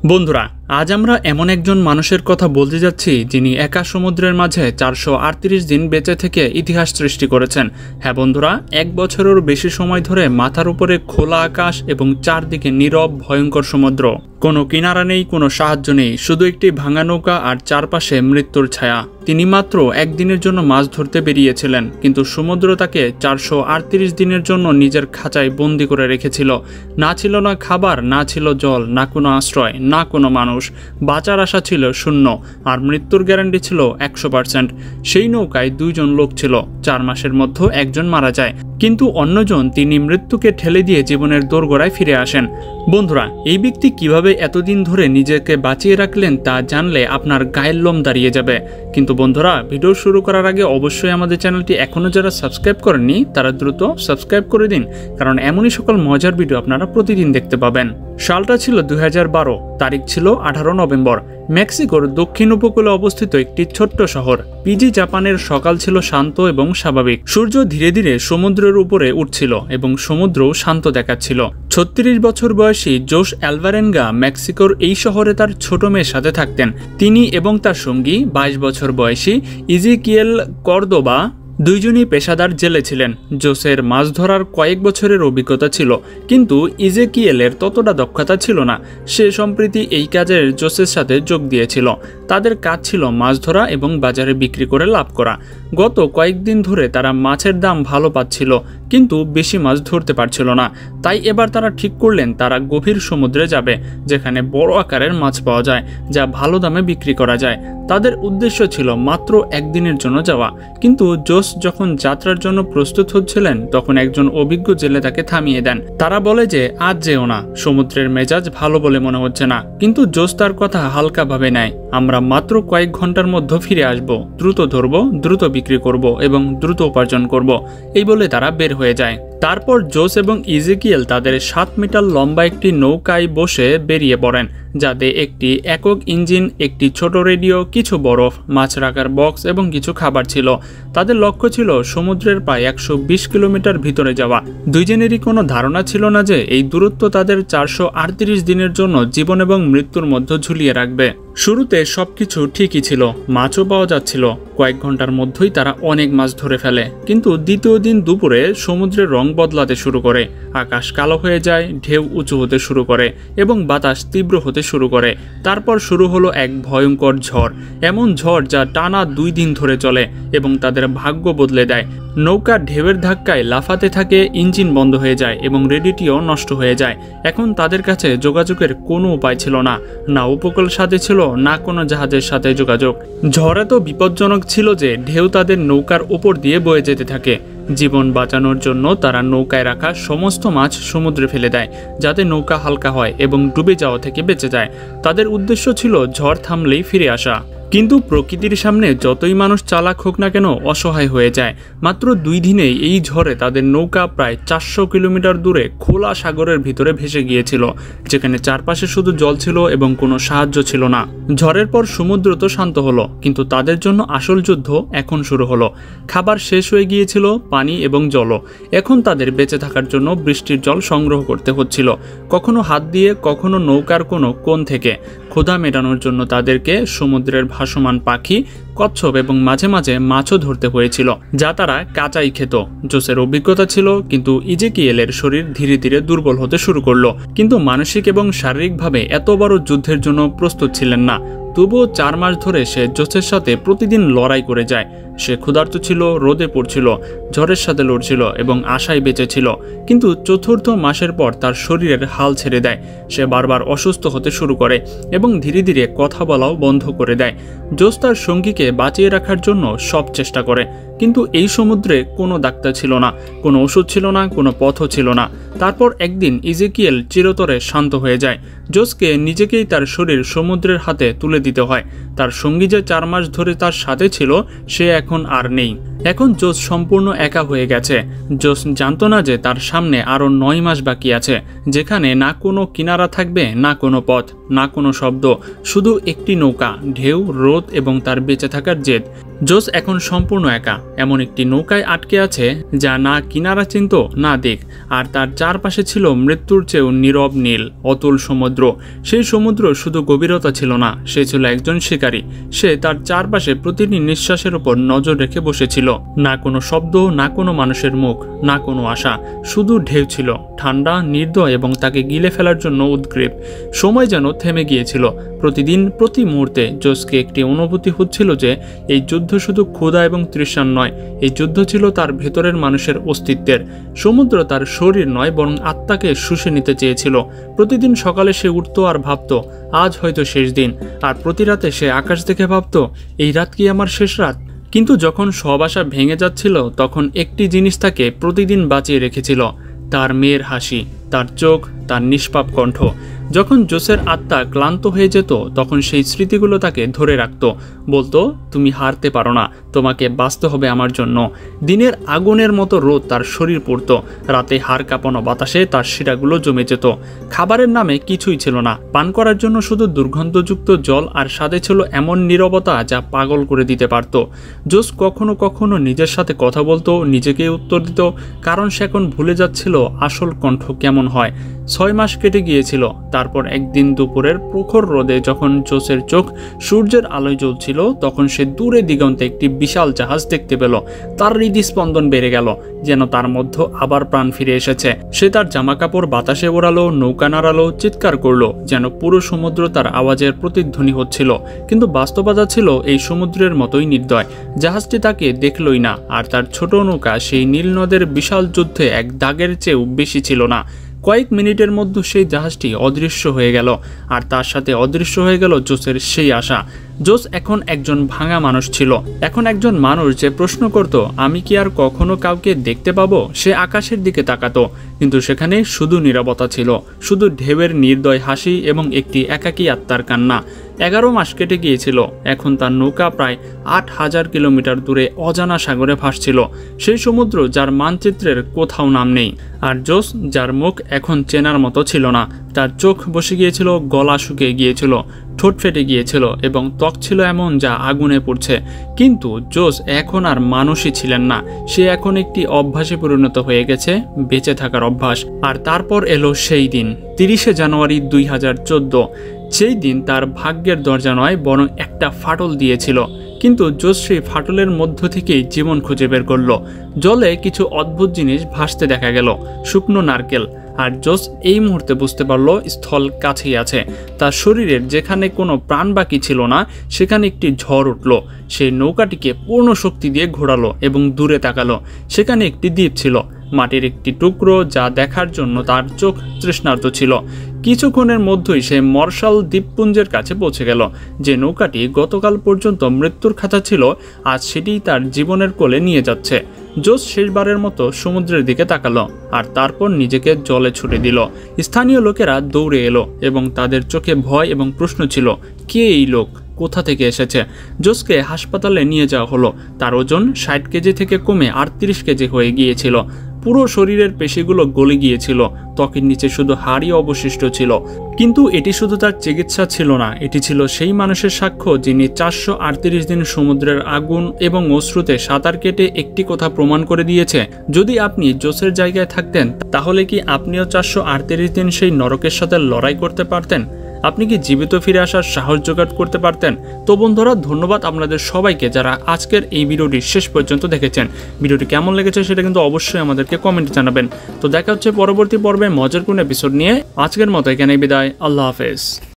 বন্ধুরা, আজ আমরা এমন একজন মানুষের কথা বলতে যাচ্ছি যিনি একা সমুদ্রের মাঝে 438 দিন বেঁচে থেকে ইতিহাস সৃষ্টি করেছেন। হ্যাঁ বন্ধুরা, 1 বছরেরও বেশি সময় ধরে মাথার উপরে খোলা আকাশ এবং চারদিকে নীরব ভয়ঙ্কর সমুদ্র। কোনো কিনারা নেই, কোনো সাহায্য নেই, শুধু একটি ভাঙা নৌকা আর চারপাশে মৃত্যুর ছায়া। তিনি মাত্র একদিনের জন্য মাছ ধরতে বেরিয়েছিলেন, কিন্তু সমুদ্র তাকে 438 দিনের জন্য নিজের খাঁচায় বন্দি করে রেখেছিল। না ছিল না খাবার, না ছিল জল, না কোনো আশ্রয়, না কোনো মানুষ। বাঁচার আশা ছিল শূন্য, আর মৃত্যুর গ্যারান্টি ছিল 100%। সেই নৌকায় 2 জন লোক ছিল। 4 মাসের মধ্যে একজন মারা যায়, কিন্তু অন্যজন তিনি মৃত্যুকে ঠেলে দিয়ে জীবনের দোরগোড়ায় ফিরে আসেন। বন্ধুরা, এই ব্যক্তি কিভাবে এতদিন ধরে নিজেকে বাঁচিয়ে রাখলেন তা জানলে আপনার গায়ের লোম দাঁড়িয়ে যাবে। কিন্তু বন্ধুরা, ভিডিও শুরু করার আগে অবশ্যই আমাদের চ্যানেলটি এখনও যারা সাবস্ক্রাইব করেননি তারা দ্রুত সাবস্ক্রাইব করে দিন, কারণ এমনই সকল মজার ভিডিও আপনারা প্রতিদিন দেখতে পাবেন। সালটা ছিল 2012, তারিখ ছিল 18 নভেম্বর। মেক্সিকোর দক্ষিণ উপকূলে অবস্থিত একটি ছোট্ট শহর পিজি জাপানের সকাল ছিল শান্ত এবং স্বাভাবিক। সূর্য ধীরে ধীরে সমুদ্রের উপরে উঠছিল এবং সমুদ্রও শান্ত দেখাচ্ছিল। 36 বছর বয়সী জোস অ্যালভারেনগা মেক্সিকোর এই শহরে তার ছোট মেয়ের সাথে থাকতেন। তিনি এবং তার সঙ্গী 22 বছর বয়সী ইজিকিয়েল কর্দোবা দুইজনই পেশাদার জেলে ছিলেন। জোসের মাছ ধরার কয়েক বছরের অভিজ্ঞতা ছিল, কিন্তু ইজেকিয়েলের ততটা দক্ষতা ছিল না। সে সম্প্রতি এই কাজের জোসের সাথে যোগ দিয়েছিল। তাদের কাজ ছিল মাছ ধরা এবং বাজারে বিক্রি করে লাভ করা। গত কয়েকদিন ধরে তারা মাছের দাম ভালো পাচ্ছিল, কিন্তু বেশি মাছ ধরতে পারছিল না। তাই এবার তারা ঠিক করলেন তারা গভীর সমুদ্রে যাবে, যেখানে বড় আকারের মাছ পাওয়া যায়, যা ভালো দামে বিক্রি করা যায়। তাদের উদ্দেশ্য ছিল মাত্র একদিনের জন্য যাওয়া, কিন্তু জোস যখন যাত্রার জন্য প্রস্তুত হচ্ছিলেন তখন একজন অভিজ্ঞ জেলে তাকে থামিয়ে দেন। তারা বলে যে আজ যেও না, সমুদ্রের মেজাজ ভালো বলে মনে হচ্ছে না। কিন্তু জোস তার কথা হালকাভাবে নেয়। আমরা মাত্র কয়েক ঘন্টার মধ্যে ফিরে আসব, দ্রুত ধরব, দ্রুত বিক্রি করব এবং দ্রুত উপার্জন করব, এই বলে তারা বের হয়ে যায়। তারপর জোস এবং ইজেকিয়েল তাদের 7 মিটার লম্বা একটি নৌকায় বসে বেরিয়ে পড়েন, যাতে একটি একক ইঞ্জিন, একটি ছোট রেডিও, কিছু বরফ, মাছ রাখার বক্স এবং কিছু খাবার ছিল। তাদের লক্ষ্য ছিল সমুদ্রের প্রায় 120 কিলোমিটার ভিতরে যাওয়া। দুইজনেরই কোনো ধারণা ছিল না যে এই দূরত্ব তাদের 438 দিনের জন্য জীবন এবং মৃত্যুর মধ্যে ঝুলিয়ে রাখবে। শুরুতে সবকিছু ঠিকই ছিল, মাছও পাওয়া যাচ্ছিল। কয়েক ঘন্টার মধ্যেই তারা অনেক মাছ ধরে ফেলে, কিন্তু দ্বিতীয় দিন দুপুরে সমুদ্রের রং বদলাতে শুরু করে। আকাশ কালো হয়ে যায়, ঢেউ উঁচু হতে শুরু করে এবং বাতাস তীব্র হতে শুরু করে। তারপর শুরু হলো এক ভয়ঙ্কর ঝড়, এমন ঝড় যা টানা 2 দিন ধরে চলে এবং তাদের ভাগ্য বদলে দেয়। নৌকা ঢেউয়ের ধাক্কায় লাফাতে থাকে, ইঞ্জিন বন্ধ হয়ে যায় এবং রেডিওটিও নষ্ট হয়ে যায়। এখন তাদের কাছে যোগাযোগের কোনো উপায় ছিল না, না উপকূল সাথে ছিল, না কোনো জাহাজের সাথে যোগাযোগ। ঝড় এত বিপজ্জনক ছিল যে ঢেউ তাদের নৌকার উপর দিয়ে বয়ে যেতে থাকে। জীবন বাঁচানোর জন্য তারা নৌকায় রাখা সমস্ত মাছ সমুদ্রে ফেলে দেয়, যাতে নৌকা হালকা হয় এবং ডুবে যাওয়া থেকে বেঁচে যায়। তাদের উদ্দেশ্য ছিল ঝড় থামলেই ফিরে আসা। কিন্তু প্রকৃতির সামনে যতই মানুষ চালাক হোক না কেন, অসহায় হয়ে যায়। মাত্র 2 দিনেই এই ঝড়ে তাদের নৌকা প্রায় 400 কিলোমিটার দূরে খোলা সাগরের ভিতরে ভেসে গিয়েছিল, যেখানে চারপাশে শুধু জল ছিল এবং কোনো সাহায্য ছিল না। ঝড়ের পর সমুদ্র তো শান্ত হলো, কিন্তু তাদের জন্য আসল যুদ্ধ এখন শুরু হলো। খাবার শেষ হয়ে গিয়েছিল, পানি এবং জলও। এখন তাদের বেঁচে থাকার জন্য বৃষ্টির জল সংগ্রহ করতে হচ্ছিল, কখনো হাত দিয়ে, কখনো নৌকার কোনো কোণ থেকে। ক্ষুধা মেটানোর জন্য তাদেরকে সমুদ্রের ভাসমান পাখি, কচ্ছপ এবং মাঝে মাঝে মাছও ধরতে হয়েছিল, যা তারা কাঁচাই খেত। জোসের অভিজ্ঞতা ছিল, কিন্তু ইজেকিয়েলের শরীর ধীরে ধীরে দুর্বল হতে শুরু করলো। কিন্তু মানসিক এবং শারীরিকভাবে এত বড় যুদ্ধের জন্য প্রস্তুত ছিলেন না। তবুও 4 মাস ধরে সে জোসের সাথে প্রতিদিন লড়াই করে যায়। সে ক্ষুধার্ত ছিল, রোদে পড়ছিল, ঝড়ের সাথে লড়ছিল এবং আশায় বেঁচে ছিল। কিন্তু 4র্থ মাসের পর তার শরীরের হাল ছেড়ে দেয়। সে বারবার অসুস্থ হতে শুরু করে এবং ধীরে ধীরে কথা বলাও বন্ধ করে দেয়। জোস তার সঙ্গীকে বাঁচিয়ে রাখার জন্য সব চেষ্টা করে, কিন্তু এই সমুদ্রে কোনো ডাক্তার ছিল না, কোনো ওষুধ ছিল না, কোনো পথও ছিল না। তারপর একদিন ইজেকিয়েল চিরতরে শান্ত হয়ে যায়। জোসকে নিজেকেই তার শরীর সমুদ্রের হাতে তুলে দিতে হয়। তার সঙ্গী যে 4 মাস ধরে তার সাথে ছিল, সে এখন আর নেই। এখন জোস সম্পূর্ণ একা হয়ে গেছে। জোস জানতো না যে তার সামনে আরও 9 মাস বাকি আছে, যেখানে না কোনো কিনারা থাকবে, না কোনো পথ, না কোনো শব্দ, শুধু একটি নৌকা, ঢেউ, রোদ এবং তার বেঁচে থাকার জেদ। জোস এখন সম্পূর্ণ একা, এমন একটি নৌকায় আটকে আছে যা না কিনারা চিনত না দিক, আর তার চারপাশে ছিল মৃত্যুর চেয়েও নীরব নীল অতুল সমুদ্র। সেই সমুদ্র শুধু গভীরতা ছিল না, সে ছিল একজন শিকারী। সে তার চারপাশে প্রতিটি নিঃশ্বাসের উপর নজর রেখে বসেছিল। না কোনো শব্দ, না কোনো মানুষের মুখ, না কোনো আশা, শুধু ঢেউ ছিল, ঠান্ডা, নির্দয় এবং তাকে গিলে ফেলার জন্য উদ্গ্রীব। সময় যেন থেমে গিয়েছিল। প্রতিদিন, প্রতি মুহূর্তে জোসকে একটি অনুভূতি হচ্ছিল যে এই যুদ্ধ শুধু ক্ষুধা এবং তৃষ্ণার নয়, এই যুদ্ধ ছিল তার ভেতরের মানুষের অস্তিত্বের। সমুদ্র তার শরীর নয় বরং আত্মাকে শুষে নিতে চেয়েছিল। প্রতিদিন সকালে সে উঠত আর ভাবত আজ হয়তো শেষ দিন, আর প্রতি রাতে সে আকাশ দেখে ভাবত এই রাত কি আমার শেষ রাত। কিন্তু যখন সব আশা ভেঙে যাচ্ছিল তখন একটি জিনিস তাকে প্রতিদিন বাঁচিয়ে রেখেছিল, তার মেয়ের হাসি, তার চোখ, তার নিষ্পাপ কণ্ঠ। যখন জোসের আত্মা ক্লান্ত হয়ে যেত তখন সেই স্মৃতিগুলো তাকে ধরে রাখত, বলতো তুমি হারতে পারো না, তোমাকে বাঁচতে হবে আমার জন্য। দিনের আগুনের মতো রোদ তার শরীর পড়ত, রাতে হাড় কাঁপানো বাতাসে তার শিরাগুলো জমে যেত। খাবারের নামে কিছুই ছিল না, পান করার জন্য শুধু দুর্গন্ধযুক্ত জল, আর স্বাদে ছিল এমন নীরবতা যা পাগল করে দিতে পারত। জোস কখনো কখনো নিজের সাথে কথা বলতো, নিজেকে উত্তর দিত, কারণ সে এখন ভুলে যাচ্ছিল আসল কণ্ঠ কেমন হয়। 6 মাস কেটে গিয়েছিল। তারপর একদিন দুপুরের প্রখর রোদে যখন জোসের চোখ সূর্যের আলোয় জ্বলছিল তখন সে দূরে দিগন্তে একটি বিশাল জাহাজ দেখতে পেল। তার হৃদস্পন্দন বেড়ে গেল, যেন তার মধ্যে আবার প্রাণ ফিরে এসেছে। সে তার জামাকাপড় বাতাসে ওড়ালো, নৌকা নাড়ালো, চিৎকার করলো, যেন পুরো সমুদ্র তার আওয়াজের প্রতিধ্বনি হচ্ছিল। কিন্তু বাস্তবতা ছিল এই সমুদ্রের মতোই নির্দয়। জাহাজটি তাকে দেখলই না, আর তার ছোট নৌকা সেই নীল নদের বিশাল যুদ্ধে এক দাগের চেয়েও বেশি ছিল না। কয়েক মিনিটের মধ্যে সেই জাহাজটি অদৃশ্য হয়ে গেল, আর তার সাথে অদৃশ্য হয়ে গেল জোসের সেই আশা। জোস এখন একজন ভাঙা মানুষ ছিল, এখন একজন মানুষ যে প্রশ্ন করত আমি কি আর কখনো কাউকে দেখতে পাবো। সে আকাশের দিকে তাকাতো, কিন্তু সেখানে শুধু নীরবতা ছিল, শুধু ঢেউয়ের নির্দয় হাসি এবং একটি একাকী আত্মার কান্না। 11 মাস কেটে গিয়েছিল। এখন তার নৌকা প্রায় 8000 কিলোমিটার দূরে অজানা সাগরে ভাসছিল, সেই সমুদ্র যার মানচিত্রের কোথাও নাম নেই। আর জোস, যার মুখ এখন চেনার মতো ছিল না, তার চোখ বসে গিয়েছিল, গলা শুকিয়ে গিয়েছিল, ঠোঁট ফেটে গিয়েছিল এবং ত্বক ছিল এমন যা আগুনে পড়ছে। কিন্তু জোস এখন আর মানুষই ছিলেন না, সে এখন একটি অভ্যাসে পরিণত হয়ে গেছে, বেঁচে থাকার অভ্যাস। আর তারপর এলো সেই দিন, 30শে জানুয়ারি 2014। সেই দিন তার ভাগ্যের দরজা নয় বরং একটা ফাটল দিয়েছিল। কিন্তু জোস সেই ফাটলের মধ্য থেকেই জীবন খুঁজে বের করলো। জলে কিছু অদ্ভুত জিনিস ভাসতে দেখা গেল, শুকনো নারকেল। আর জোস এই মুহূর্তে বুঝতে পারলো স্থল কাছেই আছে। তার শরীরের যেখানে কোনো প্রাণ বাকি ছিল না সেখানে একটি ঝড় উঠল। সেই নৌকাটিকে পূর্ণ শক্তি দিয়ে ঘোরালো এবং দূরে তাকালো। সেখানে একটি দ্বীপ ছিল, মাটির একটি টুকরো যা দেখার জন্য তার চোখ তৃষ্ণার্ত ছিল। কিছুক্ষণের মধ্যেই সে মর্শাল দ্বীপপুঞ্জের কাছে পৌঁছে গেল। যে নৌকাটি গতকাল পর্যন্ত মৃত্যুর খাতা ছিল আজ সেটি তার জীবনের কোলে নিয়ে যাচ্ছে। জোস শেষবারের মতো সমুদ্রের দিকে তাকালো আর তারপর নিজেকে জলে ছুটে দিল। স্থানীয় লোকেরা দৌড়ে এলো এবং তাদের চোখে ভয় এবং প্রশ্ন ছিল, কে এই লোক, কোথা থেকে এসেছে। জোসকে হাসপাতালে নিয়ে যাওয়া হলো। তার ওজন 60 কেজি থেকে কমে 38 কেজি হয়ে গিয়েছিল। পুরো শরীরের পেশিগুলো গলে গিয়েছিল, ত্বকের নিচে শুধু হাড়ই অবশিষ্ট ছিল। কিন্তু এটি শুধু তার চিকিৎসা ছিল না, এটি ছিল সেই মানুষের সাক্ষ্য যিনি 438 দিন সমুদ্রের আগুন এবং অশ্রুতে সাঁতার কেটে একটি কথা প্রমাণ করে দিয়েছে, যদি আপনি জোসের জায়গায় থাকতেন তাহলে কি আপনিও 438 দিন সেই নরকের সাথে লড়াই করতে পারতেন? আপনি কি জীবিত ফিরে আসার সাহস জোগাড় করতে পারতেন? তো বন্ধুরা, ধন্যবাদ আপনাদের সবাইকে যারা আজকের এই ভিডিওটি শেষ পর্যন্ত দেখেছেন। ভিডিওটি কেমন লেগেছে সেটা কিন্তু অবশ্যই আমাদেরকে কমেন্টে জানাবেন। তো দেখা হচ্ছে পরবর্তী পর্বে মজার কোন এপিসোড নিয়ে। আজকের মতো এখানেই বিদায়। আল্লাহ হাফেজ।